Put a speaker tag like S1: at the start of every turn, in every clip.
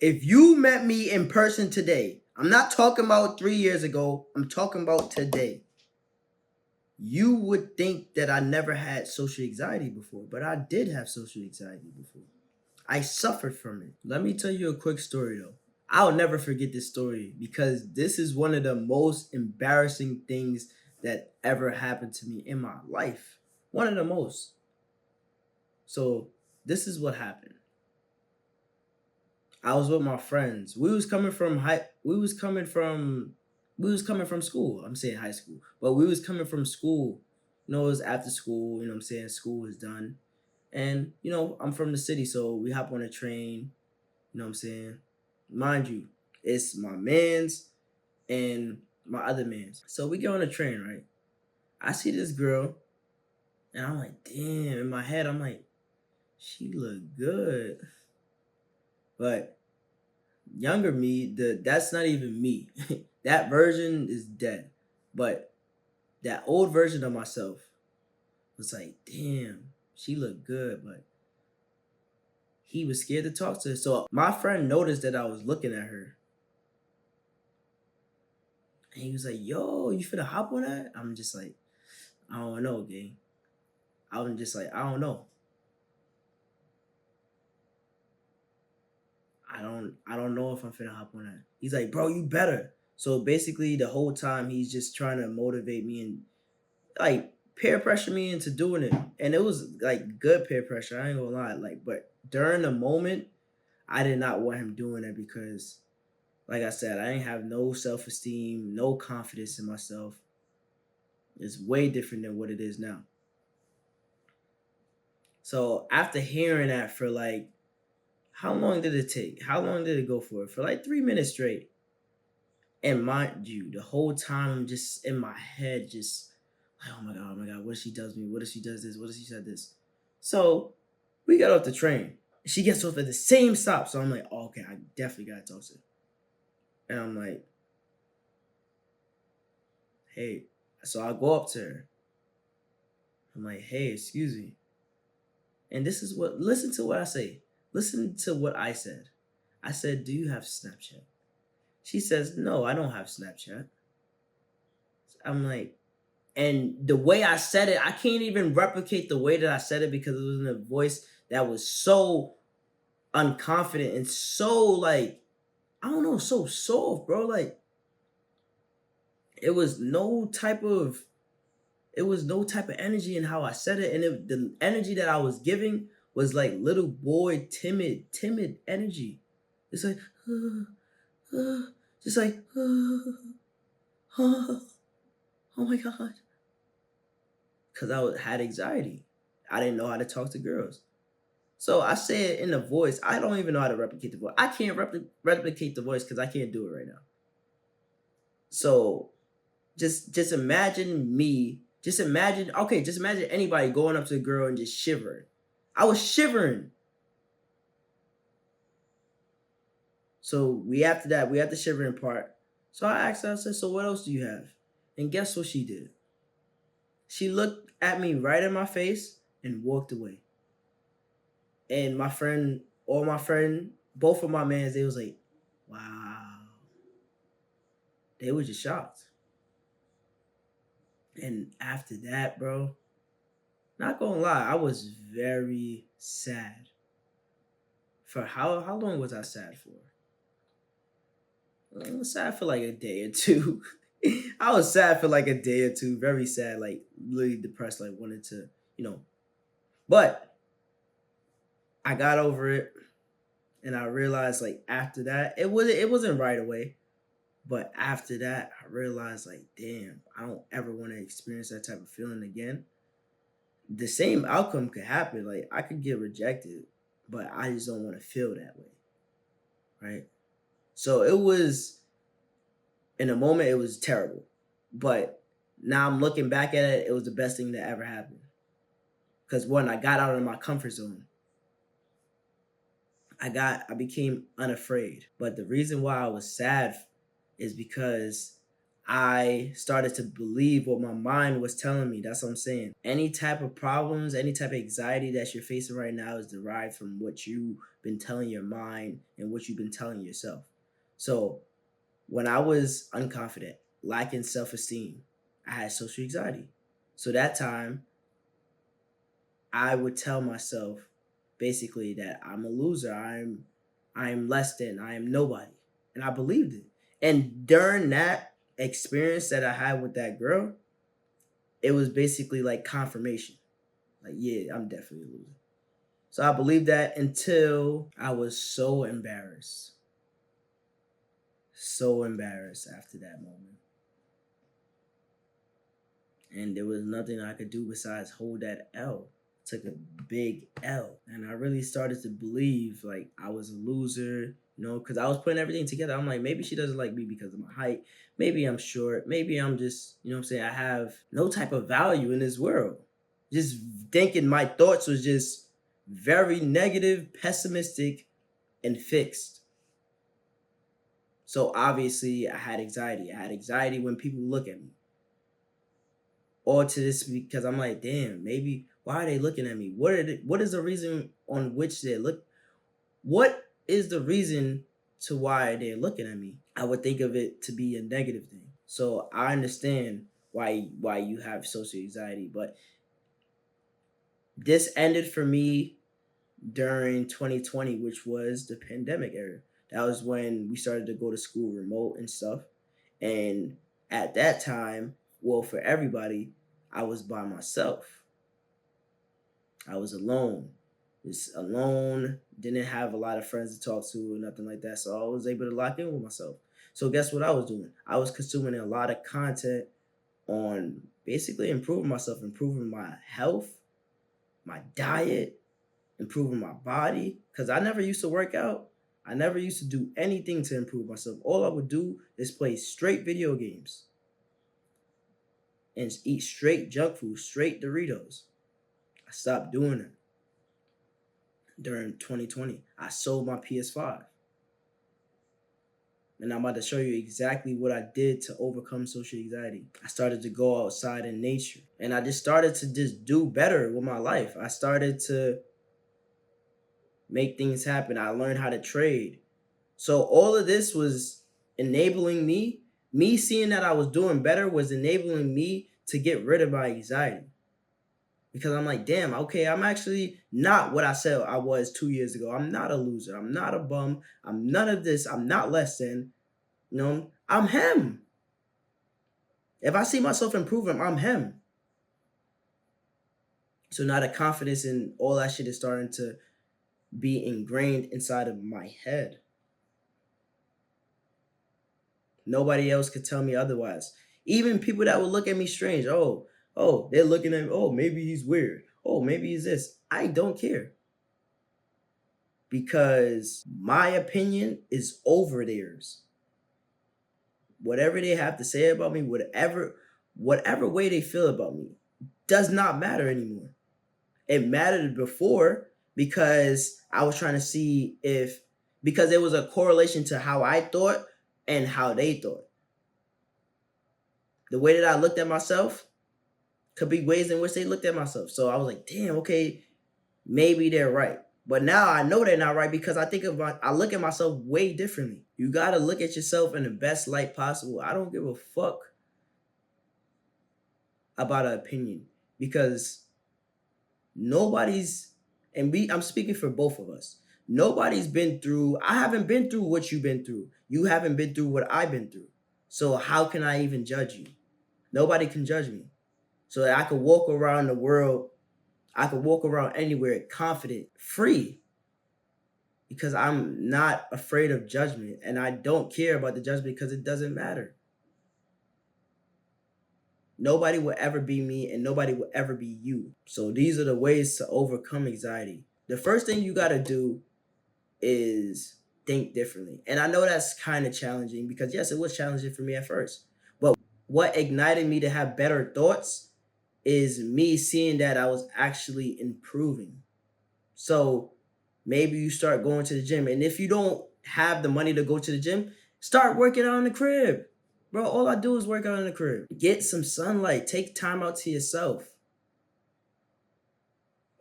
S1: If you met me in person today, I'm not talking about 3 years ago, I'm talking about today. You would think that I never had social anxiety before, but I did have social anxiety before. I suffered from it. Let me tell you a quick story though. I'll never forget this story because this is one of the most embarrassing things that ever happened to me in my life. One of the most. So, this is what happened. I was with my friends. We was coming from school. I'm saying high school. But we was coming from school. It was after school, I'm saying school was done. And, I'm from the city, so we hop on a train, I'm saying? Mind you, it's my man's and my other man's. So we get on a train, right? I see this girl and I'm like, damn, in my head, I'm like, she look good. But younger me, that's not even me. That version is dead. But that old version of myself was like, damn, she looked good, but he was scared to talk to her. So my friend noticed that I was looking at her. And he was like, yo, you finna hop on that? I'm just like, I don't know, gang. I'm just like, I don't know. I don't know if I'm finna hop on that. He's like, bro, you better. So basically the whole time he's just trying to motivate me and like peer pressure me into doing it. And it was like good peer pressure, I ain't gonna lie. Like, but during the moment, I did not want him doing it because like I said, I ain't have no self-esteem, no confidence in myself. It's way different than what it is now. So after hearing that for like, how long did it take? How long did it go for? For like 3 minutes straight. And mind you, the whole time I'm just in my head, just like, oh my God, what if she does me? What if she does this? What if she said this? So we got off the train. She gets off at the same stop. So I'm like, oh, okay, I definitely gotta talk to her. And I'm like, hey. So I go up to her. I'm like, hey, excuse me. And listen to what I say. Listen to what I said. I said, do you have Snapchat? She says, no, I don't have Snapchat. I'm like, and the way I said it, I can't even replicate the way that I said it because it was in a voice that was so unconfident and so like, I don't know, so soft, bro. Like, it was no type of energy in how I said it. And the energy that I was giving was like little boy, timid energy. It's like, just like, oh my God. Because had anxiety. I didn't know how to talk to girls. So I say it in the voice. I don't even know how to replicate the voice. I can't replicate the voice because I can't do it right now. So just imagine me. Just imagine anybody going up to a girl and just shivering. I was shivering. So we have the shivering part. So I asked her, I said, so what else do you have? And guess what she did? She looked at me right in my face and walked away. And both of my mans, they was like, wow. They were just shocked. And after that, bro, not gonna lie, I was very sad. For how long was I sad for? I was sad for like a day or two. I was sad for like a day or two, very sad, like really depressed, like wanted to, But I got over it, and I realized like after that, it wasn't right away, but after that, I realized like, damn, I don't ever want to experience that type of feeling again. The same outcome could happen. Like I could get rejected, but I just don't want to feel that way, right? So it was in a moment, it was terrible, but now I'm looking back at it, it was the best thing that ever happened. Because one, I got out of my comfort zone. I became unafraid. But the reason why I was sad is because I started to believe what my mind was telling me. That's what I'm saying. Any type of problems, any type of anxiety that you're facing right now is derived from what you've been telling your mind and what you've been telling yourself. So when I was unconfident, lacking self esteem, I had social anxiety. So that time, I would tell myself basically that I'm a loser. I'm less than. I am nobody, and I believed it. And during that experience that I had with that girl, it was basically like confirmation. Like, yeah, I'm definitely a loser. So I believed that until I was so embarrassed after that moment. And there was nothing I could do besides hold that L. Took a big L, and I really started to believe like I was a loser, because I was putting everything together. I'm like, maybe she doesn't like me because of my height. Maybe I'm short. Maybe I'm just, what I'm saying, I have no type of value in this world. Just thinking my thoughts was just very negative, pessimistic, and fixed. So obviously, I had anxiety. I had anxiety when people look at me. Or to this, because I'm like, damn, maybe why are they looking at me? What is the reason on which they look? What is the reason to why they're looking at me? I would think of it to be a negative thing. So I understand why you have social anxiety, but this ended for me during 2020, which was the pandemic era. That was when we started to go to school remote and stuff. And at that time, well, for everybody, I was by myself. I was alone. Just alone. Didn't have a lot of friends to talk to or nothing like that. So I was able to lock in with myself. So guess what I was doing? I was consuming a lot of content on basically improving myself, improving my health, my diet, improving my body. Because I never used to work out. I never used to do anything to improve myself. All I would do is play straight video games and eat straight junk food, straight Doritos. I stopped doing it during 2020. I sold my PS5. And I'm about to show you exactly what I did to overcome social anxiety. I started to go outside in nature. And I just started to just do better with my life. I started to make things happen. I learned how to trade. So all of this was enabling me. Me seeing that I was doing better was enabling me to get rid of my anxiety. Because I'm like, damn, okay, I'm actually not what I said I was 2 years ago. I'm not a loser. I'm not a bum. I'm none of this. I'm not less than. I'm him. If I see myself improving, I'm him. So now the confidence in all that shit is starting to be ingrained inside of my head. Nobody else could tell me otherwise. Even people that would look at me strange. They're looking at me. Oh, maybe he's weird. Oh, maybe he's this. I don't care. Because my opinion is over theirs. Whatever they have to say about me, whatever way they feel about me, does not matter anymore. It mattered before because I was trying to see because there was a correlation to how I thought and how they thought. The way that I looked at myself could be ways in which they looked at myself. So I was like, damn, okay, maybe they're right. But now I know they're not right because I look at myself way differently. You got to look at yourself in the best light possible. I don't give a fuck about an opinion because I'm speaking for both of us. I haven't been through what you've been through. You haven't been through what I've been through. So how can I even judge you? Nobody can judge me. So that I could walk around the world, I could walk around anywhere confident, free. Because I'm not afraid of judgment and I don't care about the judgment because it doesn't matter. Nobody will ever be me and nobody will ever be you. So these are the ways to overcome anxiety. The first thing you got to do is think differently. And I know that's kind of challenging because yes, it was challenging for me at first. But what ignited me to have better thoughts is me seeing that I was actually improving. So maybe you start going to the gym. And if you don't have the money to go to the gym, start working out in the crib. Bro, all I do is work out in the crib. Get some sunlight. Take time out to yourself.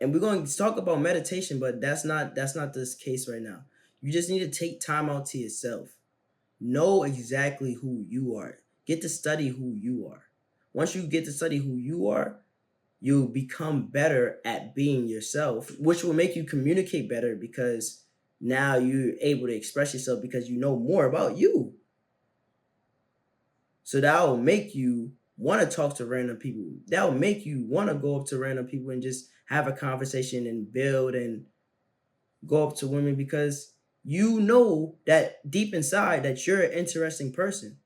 S1: And we're going to talk about meditation, but that's not this case right now. You just need to take time out to yourself. Know exactly who you are. Get to study who you are. Once you get to study who you are, you'll become better at being yourself, which will make you communicate better because now you're able to express yourself because you know more about you. So that will make you want to talk to random people. That will make you want to go up to random people and just have a conversation and build and go up to women because you know that deep inside that you're an interesting person.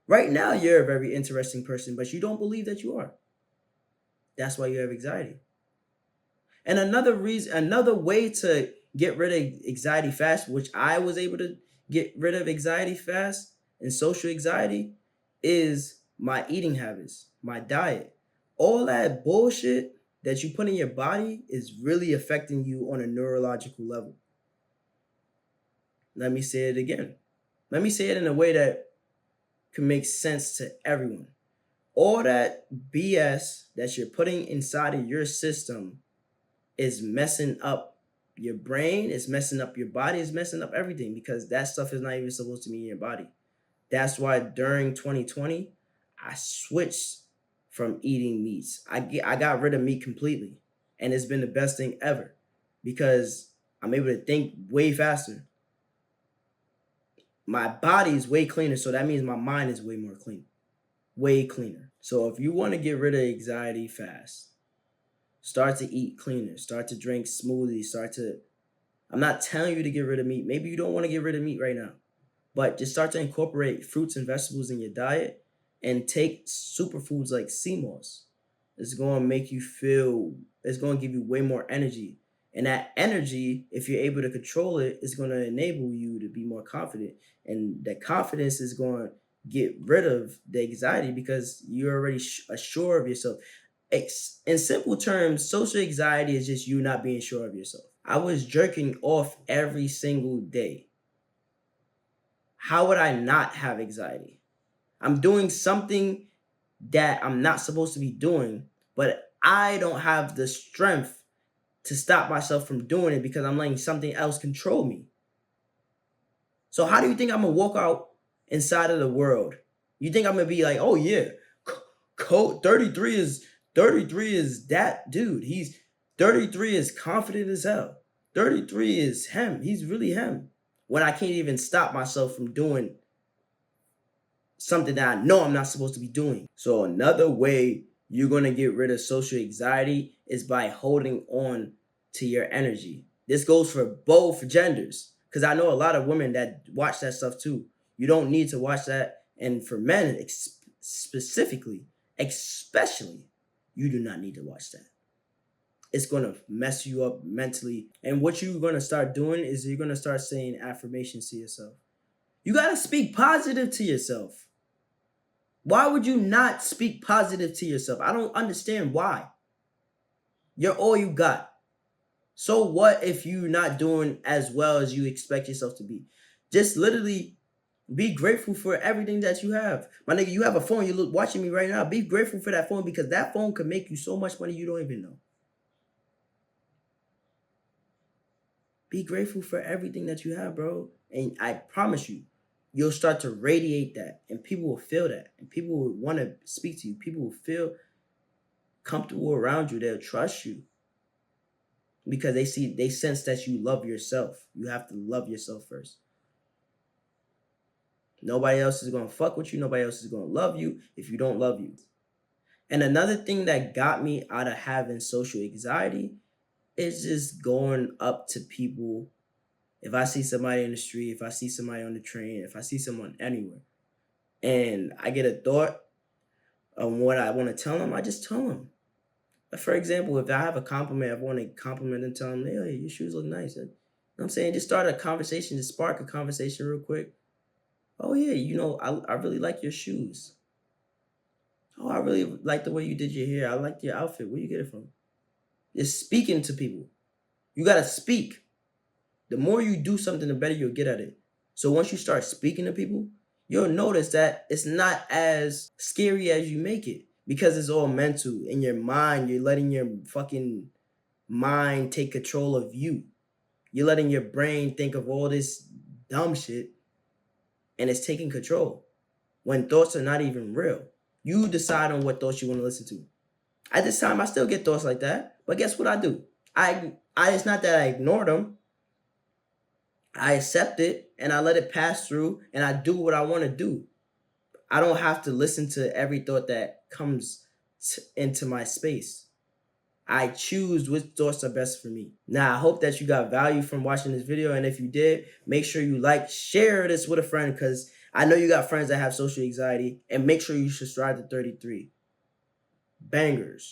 S1: Right now, you're a very interesting person, but you don't believe that you are. That's why you have anxiety. And another way to get rid of anxiety fast, which I was able to get rid of anxiety fast and social anxiety, is my eating habits, my diet. All that bullshit that you put in your body is really affecting you on a neurological level. Let me say it again. Let me say it in a way that can make sense to everyone. All that BS that you're putting inside of your system is messing up your brain, it's messing up your body, it's messing up everything because that stuff is not even supposed to be in your body. That's why during 2020, I switched from eating meats. I got rid of meat completely. And it's been the best thing ever because I'm able to think way faster. My body is way cleaner, so that means my mind is way more clean, way cleaner. So if you want to get rid of anxiety fast, start to eat cleaner, start to drink smoothies, I'm not telling you to get rid of meat. Maybe you don't want to get rid of meat right now, but just start to incorporate fruits and vegetables in your diet and take superfoods like sea moss. It's going to make you feel, it's going to give you way more energy. And that energy, if you're able to control it, is going to enable you to be more confident. And that confidence is going to get rid of the anxiety because you're already assured of yourself. In simple terms, social anxiety is just you not being sure of yourself. I was jerking off every single day. How would I not have anxiety? I'm doing something that I'm not supposed to be doing, but I don't have the strength to stop myself from doing it because I'm letting something else control me. So how do you think I'm gonna walk out inside of the world? You think I'm gonna be like, oh yeah, Code 33 is that dude. He's 33 is confident as hell. 33 is him. He's really him. When I can't even stop myself from doing something that I know I'm not supposed to be doing. So another way you're going to get rid of social anxiety is by holding on to your energy. This goes for both genders because I know a lot of women that watch that stuff too. You don't need to watch that. And for men specifically, especially, you do not need to watch that. It's going to mess you up mentally. And what you're going to start doing is you're going to start saying affirmations to yourself. You got to speak positive to yourself. Why would you not speak positive to yourself? I don't understand why. You're all you got. So what if you're not doing as well as you expect yourself to be? Just literally be grateful for everything that you have. My nigga, you have a phone. You're watching me right now. Be grateful for that phone because that phone could make you so much money you don't even know. Be grateful for everything that you have, bro. And I promise you, you'll start to radiate that and people will feel that and people will want to speak to you. People will feel comfortable around you. They'll trust you because they sense that you love yourself. You have to love yourself first. Nobody else is going to fuck with you. Nobody else is going to love you if you don't love you. And another thing that got me out of having social anxiety is just going up to people. If I see somebody in the street, if I see somebody on the train, if I see someone anywhere, and I get a thought of what I want to tell them, I just tell them. For example, if I have a compliment, I want to compliment and tell them, hey, your shoes look nice. You know what I'm saying? Just start a conversation, just spark a conversation real quick. Oh, yeah, I really like your shoes. Oh, I really like the way you did your hair. I like your outfit. Where you get it from? Just speaking to people. You got to speak. The more you do something, the better you'll get at it. So once you start speaking to people, you'll notice that it's not as scary as you make it because it's all mental. In your mind, you're letting your fucking mind take control of you. You're letting your brain think of all this dumb shit and it's taking control when thoughts are not even real. You decide on what thoughts you want to listen to. At this time, I still get thoughts like that, but guess what I do? I it's not that I ignore them. I accept it and I let it pass through and I do what I want to do. I don't have to listen to every thought that comes into my space. I choose which thoughts are best for me. Now, I hope that you got value from watching this video. And if you did, make sure you like, share this with a friend because I know you got friends that have social anxiety. And make sure you subscribe to 33 Bangers.